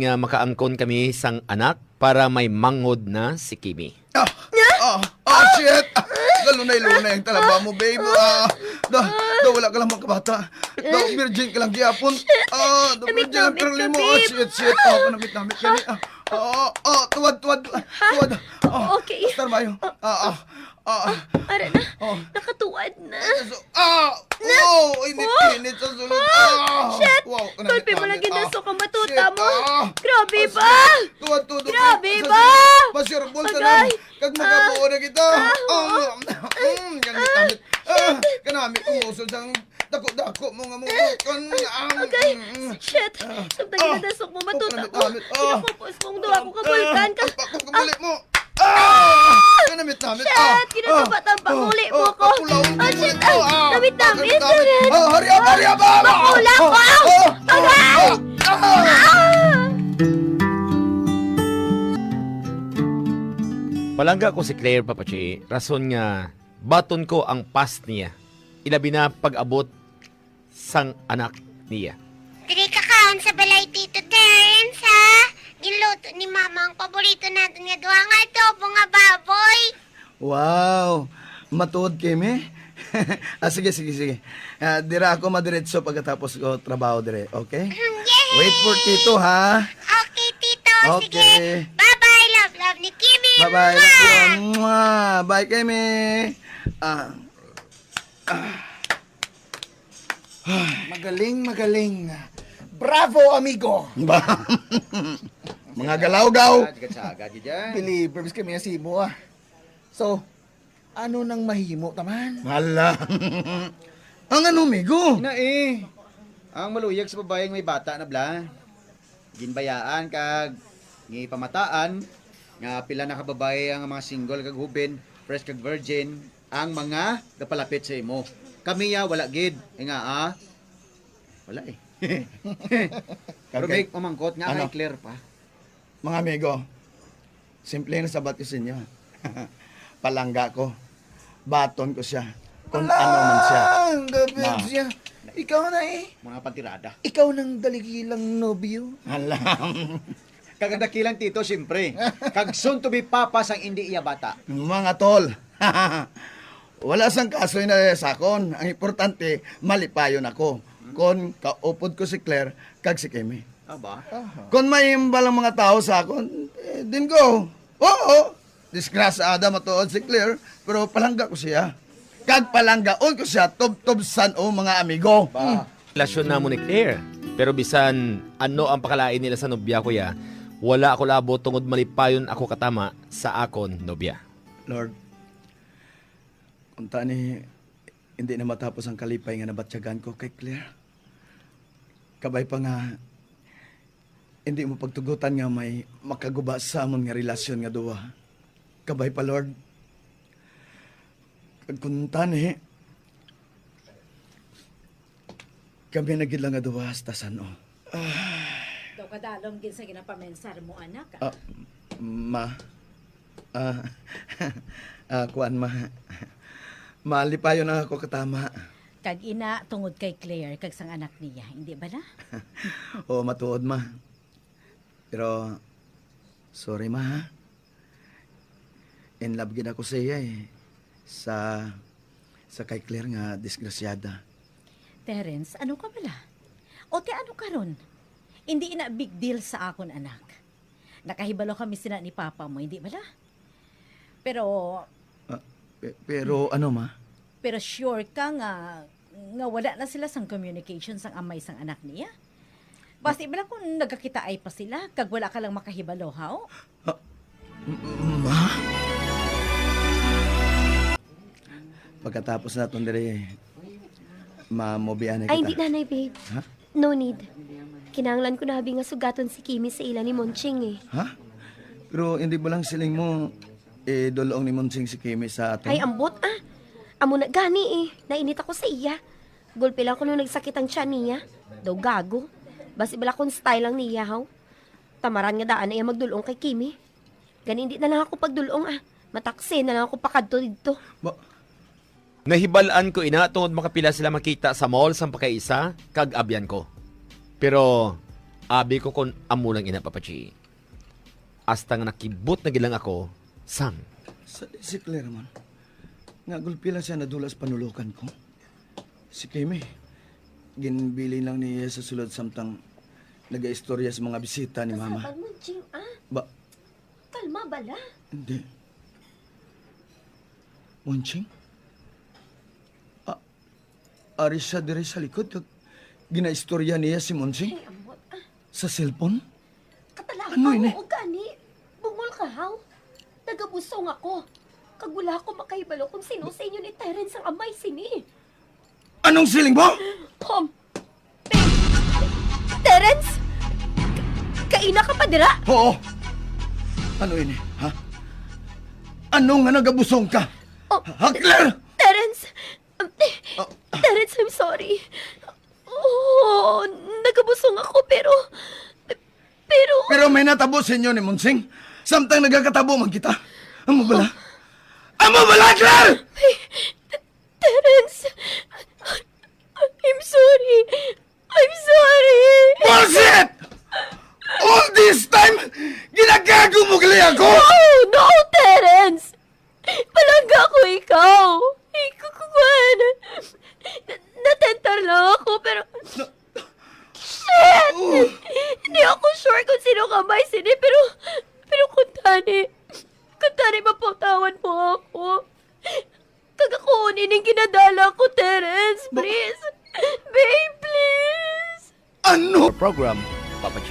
nga makaangkon kami sang anak para may mangod na si Kimi. Shit! Galunay-lunay ang talaba mo, babe. Wala ka lang makabata. Virgin ka lang giyapon. Virgin ang curly mo. Shit. Kanamit-namit ka ni. Tuwad. Okay. Star Mayo. Ara na. Nakatuwad na. Init sa sulod. Shit! Wow, Tulpi mo lang ginaso ka matuta Shit, mo. Grabe ba? Tuwad. Grabe ba? Pasirbol ka Agay. na. Kag magabuo na kita. Kanamit. Kanamit umusod sang dako-dako mo nga mubukan. Okay. Shit. Samtang ginadasok mo matuta mo. Kinapupos mong duwa ko kabulkan ka. Pagkabuli mo. Kanamit-namit. Shit! Kinatapat-ang panguli mo ko. Shit! Namit-namit! Hurry up! Makula ko! Agay! Palangga ko si Claire, Papachi. Rason nga, baton ko ang past niya. Ilabi na pag-abot sang anak niya. Diri ka kaon sa balay Tito Terence, ha? Niluto ni Mama ang paborito natin nga duha nga adobo nga baboy. Wow! Matuod Kimi? Sige. Dira ako madiretso pagkatapos ko trabaho dire, okay? Yay! Wait for Tito, ha? Okay, Tito. Okay. Sige. Bye-bye, love ni Kimi. Bye-bye. Mwah! Bye, Kimi. Magaling. Bravo, amigo! Mga galaw-gaw. Believers kami na simo, ah. So, ano nang mahimo, taman? Hala. Ang ano, migo? Ang maluyag sa babayeng may bata na bla. Ginbayaan kag ngi pamataan nga pila na kababae ang mga single kag huben, fresh kag virgin ang mga gapalapit sa imo. Kami ya wala gid. Nga wala eh. Pero Okay. may pamangkot nga Ano? kay Claire pa. Mga amigo, simple na sabat ko sa inyo. Palangga ko. Baton ko siya. Kung ano man siya. Ang gabi Ma. siya. Ikaw na eh. Mga pantirada. Ikaw nang daligilang nobyo. Hala. Kagadakilang tito siyempre. Kag soon to be papa sang hindi iya bata. Mga tol. Wala sang kaso na sakon. Ang importante, malipayon ako. Kung kaupod ko si Claire, kag si Kimi. Aba. Kung may imbalang mga tao sa akon, din go. Oo. Disgrasada matuod si Claire, pero palangga ko siya. Kag palanggaon ko siya, tob-tobsan o mga amigo. Relasyon na mo ni Claire. Pero bisan ano ang pakalain nila sa nobya ko ya, wala ako labo tungod malipayon ako katama sa akon nobya. Lord, kung tani, hindi na matapos ang kalipay nga nabatsyagan ko kay Claire. Kabay pa nga, hindi mo pagtugutan nga may makaguba sa amon nga relasyon nga duwa. Kabay pa, Lord. Kung tani, kami nagid lang nga duwa sa tasan, oh. Daw kadalom gid sa ginapamensar mo anak. Ma, kuan ma, malipayo na ako katama. Kag ina tungod kay Claire kag sang anak niya, hindi ba na? Oo, matuod ma. Pero, sorry ma ha. In love gid ako sa iya eh. Sa kay Claire nga disgrasyada. Terence, ano ka bala? O te ano karon? Hindi ina big deal sa akon anak. Nakahibalo kami sina ni papa mo, hindi ba na? Pero Pero ano ma? pero sure ka nga wala na sila sang communication sang amay sang anak niya. Basta ibala kung nagkakita ay pa sila, kag wala ka lang makahibalo, haw? Ma? Pagkatapos na itong dire, mamobian na kita. Ay, hindi nanay, babe. Ha? No need. Kinanglan ko na habi nga sugaton si Kimi sa ila ni Monching eh. Ha? Pero hindi ba lang siling mo, dulong ni Monsing si Kimi sa atin? Ay, ambot ah. Amo na gani eh. Nainit ako sa iya. Gulpi lang ko nung nagsakit ang tiyan niya. Daw gago. Basi bala kong style lang niya, haw. Tamaran nga daan na iya magdulong kay Kimi. Gani hindi na lang ako pagdulong ah. Mataksi na lang ako pakadto dito. Nahibalaan ko ina tungod makapila sila makita sa mall sang pakaisa kag abyan ko. Pero Abi ko kon amo lang ina Papa G. Hasta nga nakibot na gilang ako, Sam. Sa si Claire man. Nga gulpila siya nadulas panulukan ko. Si Kimi, ginbili lang niya sa sulod samtang nag-istorya sa mga bisita ni Mama. Kasaban mo, Jing, ah. Ba, Kalma bala. hindi. Munching? Ari siya dire sa likod. Ginaistorya niya si Munching Ay, amot. Ah, sa cellphone? katalaga Ano ini? mo, o gani. Bungol ka, haw. Nagabusong ako. Kag wala ko makahibalo kung sino sa inyo ni Terence ang amay sini. Anong siling mo? Tom! Terence! Kaina ka pa dira? Oo. Ano ini, ha? Ano nga nagabusong ka? Oh, Ha, Claire? Terence! Oh. Terence, I'm sorry. Oh, nagabusong ako pero... Pero may natabo sa inyo ni Monsing. Samtang nagkakatabo man kita. Amo bala? Amo bala, Claire? Terence! I'm sorry. I'm sorry. Bullshit! All this time, ginagago mo gali ako? Oh, no, Terence! Palangga ko ikaw. Ikukukuhan. Natentar lang ako, pero... Shit! Hindi ako sure kung sino kamay sini, pero... Pero kung tani mapatawan mo ako. Kagakunin yung ginadala ko, Terence. Please. Babe, please. Ano? Program, Papa G.